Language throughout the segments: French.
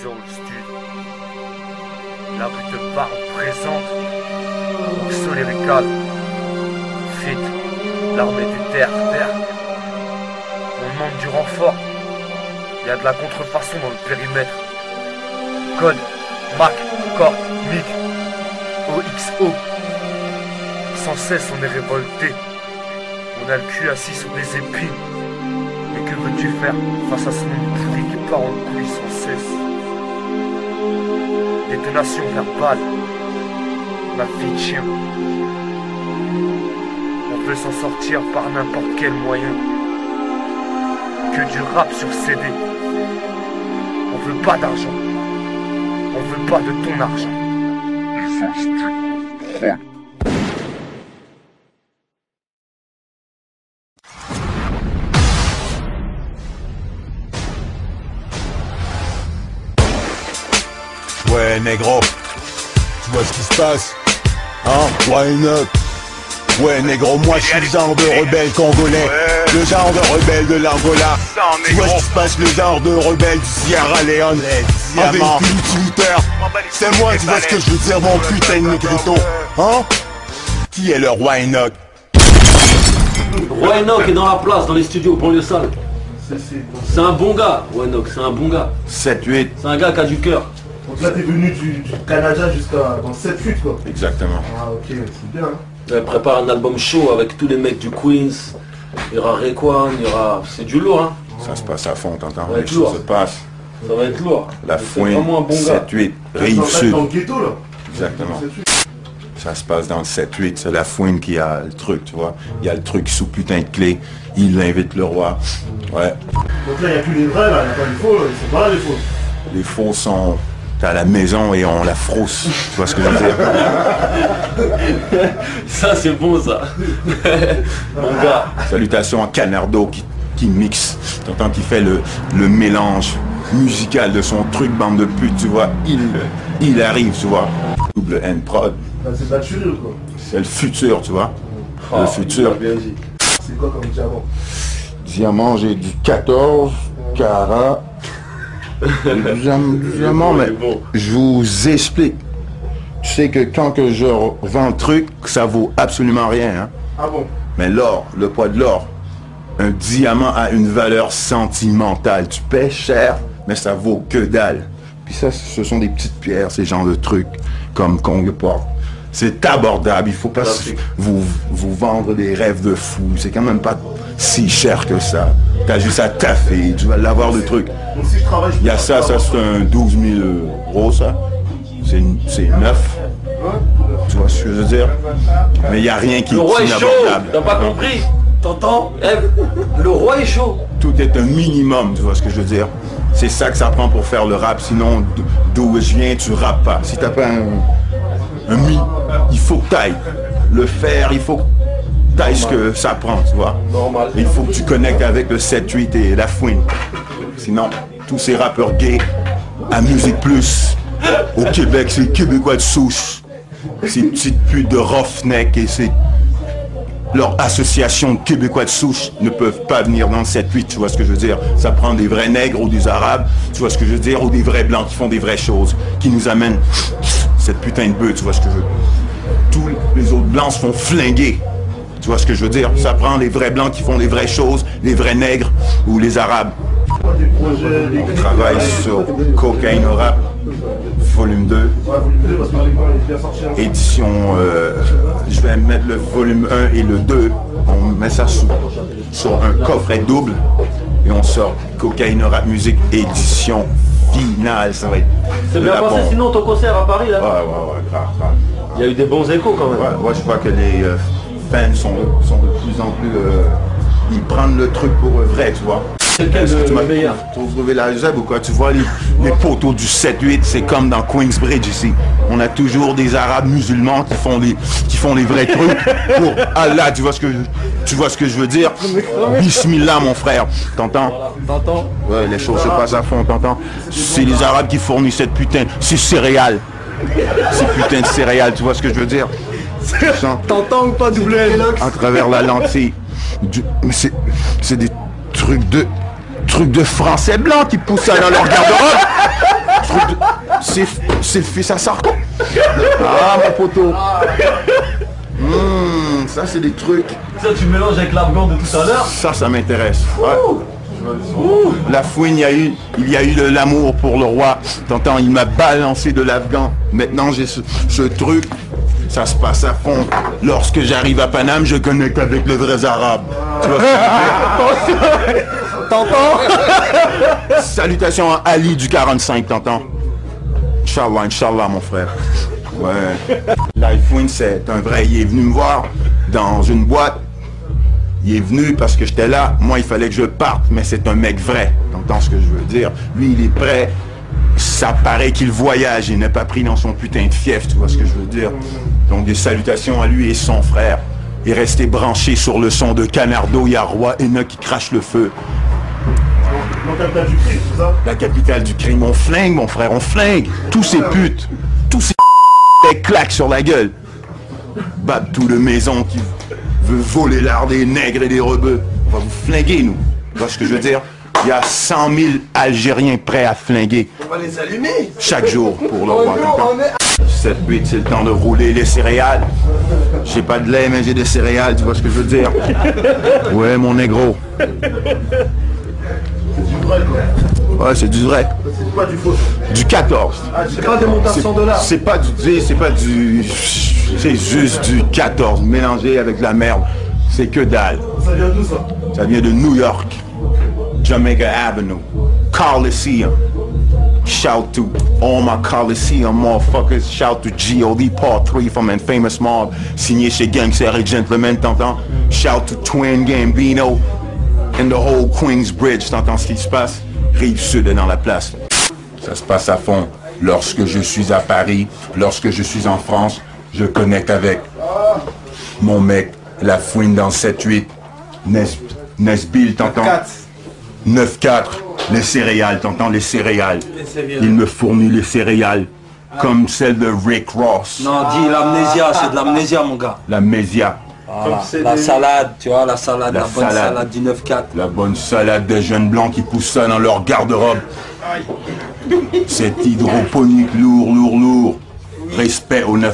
Old Stud. La rue te parle présente. Oxo lyrical. Fit. L'armée du terre. On demande du renfort. Il y a de la contrefaçon dans le périmètre. Code, Mac, Corp, Mic, OXO. Sans cesse on est révolté. On a le cul assis sur des épines. Mais que veux-tu faire face à ce monde pourri qui part en couille sans cesse? Détonation verbale. Ma fille de chien. On veut s'en sortir par n'importe quel moyen. Que du rap sur CD. On veut pas d'argent. On veut pas de ton argent. Ouais, négro, tu vois ce qui se passe? Hein? Why not? Ouais, négro, moi je suis le genre de rebelle congolais, le genre de rebelle de l'Angola. Tu vois ce qui se passe, le genre de rebelle du Sierra Leone, avec l'utilitaire. C'est moi, tu vois ce que je veux dire, mon putain de négrito. Hein? Qui est le roi Enoch? Roi Enoch est dans la place, dans les studios, banlieue sale. C'est un bon gars, Roi Enoch, c'est un bon gars. 7-8. C'est un gars qui a du cœur. Donc là t'es venu du Canada jusqu'à dans 7-8 quoi. Exactement. Ah ok, c'est bien hein. Elle prépare un album chaud avec tous les mecs du Queens. Il y aura Rayquan, il y aura... C'est du lourd hein. Ça se passe à fond, t'entends? Ça va Les être choses lourd. se passent. Ça va être lourd. La C'est fouine, vraiment un bon gars. 7-8, Rive Dans Sud. le ghetto là. Exactement. 7-8. Ça se passe dans le 7-8, c'est la fouine qui a le truc, tu vois. Il y a le truc sous putain de clé, il invite le roi. Ouais. Donc là il n'y a plus les vrais là, il n'y a pas les faux, ils sont pas là les faux. Les faux sont à la maison et on la frousse. Tu vois ce que je veux dire? Ça c'est bon ça. Mon gars. Salutations à Canardo qui mixe. T'entends qu'il fait le mélange musical de son truc, bande de pute, tu vois. Il arrive, tu vois. Double N prod. Là, c'est de la tuerie quoi. C'est le futur, tu vois. Oh, le futur. bien dit. C'est quoi comme diamant? Diamant, j'ai du 14, carat. Diamant, mais Bon. je vous explique. Tu sais que quand que je vends le truc, ça vaut absolument rien. Hein? Ah bon? Mais l'or, le poids de l'or, un diamant a une valeur sentimentale. Tu paies cher, mais ça vaut que dalle. Puis ça, ce sont des petites pierres, ces genres de trucs, comme Kong porte. C'est abordable, il faut pas vous vendre des rêves de fou. C'est quand même pas si cher que ça. T'as juste à taffer, tu vas l'avoir le truc. Donc si je travaille, je peux Il y a ça, c'est un 12 000 euros, ça. C'est neuf. Tu vois ce que je veux dire? Mais il n'y a rien qui Le roi est chaud. inabordable. T'as pas compris? T'entends? Le roi est chaud. Tout est un minimum, tu vois ce que je veux dire? C'est ça que ça prend pour faire le rap, sinon d'où je viens, tu rappes pas. Si t'as pas il faut que t'ailles le faire, il faut que t'ailles ce que ça prend, tu vois? Normal. Il faut que tu connectes avec le 7-8 et la fouine. Sinon, tous ces rappeurs gays à Musique Plus, au Québec, c'est Québécois de souche. Ces petites putes de roughneck et c'est leur association Québécois de souche ne peuvent pas venir dans le 7-8, tu vois ce que je veux dire? Ça prend des vrais nègres ou des arabes, tu vois ce que je veux dire? Ou des vrais blancs qui font des vraies choses, qui nous amènent cette putain de bœuf, tu vois ce que je veux? Tous les autres blancs se font flinguer, tu vois ce que je veux dire? Ça prend les vrais blancs qui font des vraies choses, les vrais nègres ou les arabes. des projets, des On travaille sur Cocaine au rap, volume 2. Ouais, volume 2 parce que l'album est bien sorti. Hein. Édition, je vais mettre le volume 1 et le 2, on met ça sur un coffret double et on sort Cocaine Rap Music édition finale, ça va être C'est de bien la passé bombe. sinon ton concert à Paris là? Ouais, grave. Il y a eu des bons échos quand même. Ouais, je vois que les fans sont de plus en plus, ils prennent le truc pour vrai, tu vois. C'est lequel Est-ce que tu le m'as meilleur? trouvé la zeb ou quoi? Tu vois les poteaux du 7-8, c'est comme dans Queensbridge ici. On a toujours des arabes musulmans qui font les vrais trucs pour Allah, tu vois ce que je veux dire? Bismillah mon frère, t'entends? T'entends? Ouais, les choses se passent à fond, t'entends? C'est les arabes qui fournissent cette putain, ces céréales. Ces putains de céréales, tu vois ce que je veux dire? Tu sens T'entends ou pas double à travers la lentille. Mais c'est des trucs de français blancs qui poussent ça dans leur garde-robe. truc de... C'est le fils à Sarko. Ah, mon poteau. Ça, c'est des trucs... Ça, tu mélanges avec l'afghan de tout à l'heure. Ça m'intéresse. Ouais. La fouine, il y a eu de l'amour pour le roi. T'entends, il m'a balancé de l'afghan. Maintenant, j'ai ce truc. Ça se passe à fond. Lorsque j'arrive à Paname, je connecte avec les vrais arabes. Tu vois ce que je veux dire? T'entends? Salutations à Ali du 45, t'entends? Inch'Allah, Inch'Allah, mon frère. Ouais. Lifewin, c'est un vrai. Il est venu me voir dans une boîte. Il est venu parce que j'étais là. Moi, il fallait que je parte, mais c'est un mec vrai. T'entends ce que je veux dire? Lui, il est prêt. Ça paraît qu'il voyage. Il n'est pas pris dans son putain de fief. Tu vois ce que je veux dire? Donc, des salutations à lui et son frère. Et restez branchés sur le son de Canardo. Il y a Roi Enoch qui crache le feu. La capitale du crime, c'est ça? La capitale du crime. On flingue, mon frère. On flingue. Tous ces putes. Tous ces claques sur la gueule. Babtou de maison qui veut voler l'art des nègres et des rebeux. On va vous flinguer, nous. Tu vois ce que je veux dire? Il y a 100 000 Algériens prêts à flinguer. On va les allumer. Chaque jour pour le roi. 7-8, c'est le temps de rouler les céréales. J'ai pas de lait, mais j'ai des céréales, tu vois ce que je veux dire? Ouais, mon négro. C'est du vrai, quoi. Ouais, c'est du vrai. C'est pas du faux. Du 14. Ah, c'est pas des montages $100. C'est pas du... C'est juste du 14 mélangé avec de la merde. C'est que dalle. Ça vient d'où, ça? Ça vient de New York. Jamaica Avenue. Coliseum. Shout to all my Coliseum motherfuckers. Shout to G.O.D. Part 3 from Infamous Mob. Signé chez Gangster et Gentleman, t'entends? Shout to Twin Gambino. And the whole Queensbridge, t'entends ce qui se passe? Rive Sud est dans la place. Ça se passe à fond. Lorsque je suis à Paris, lorsque je suis en France, je connecte avec mon mec, la fouine dans 7-8. Nesbill, t'entends? 9-4. Les céréales, t'entends? Les céréales. Il me fournit les céréales. Comme celle de Rick Ross. Non, dis l'amnésia, c'est de l'amnésia, mon gars. L'amnésia. Voilà. La salade, tu vois, la salade, la bonne salade du 9-4. La bonne salade des jeunes blancs qui poussent ça dans leur garde-robe. C'est hydroponique, lourd. Respect au 9-4,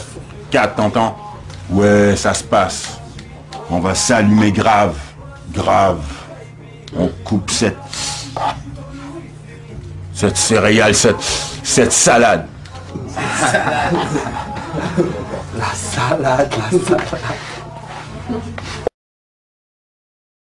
t'entends? Ouais, ça se passe. On va s'allumer grave. On coupe cette céréale, cette salade. La salade.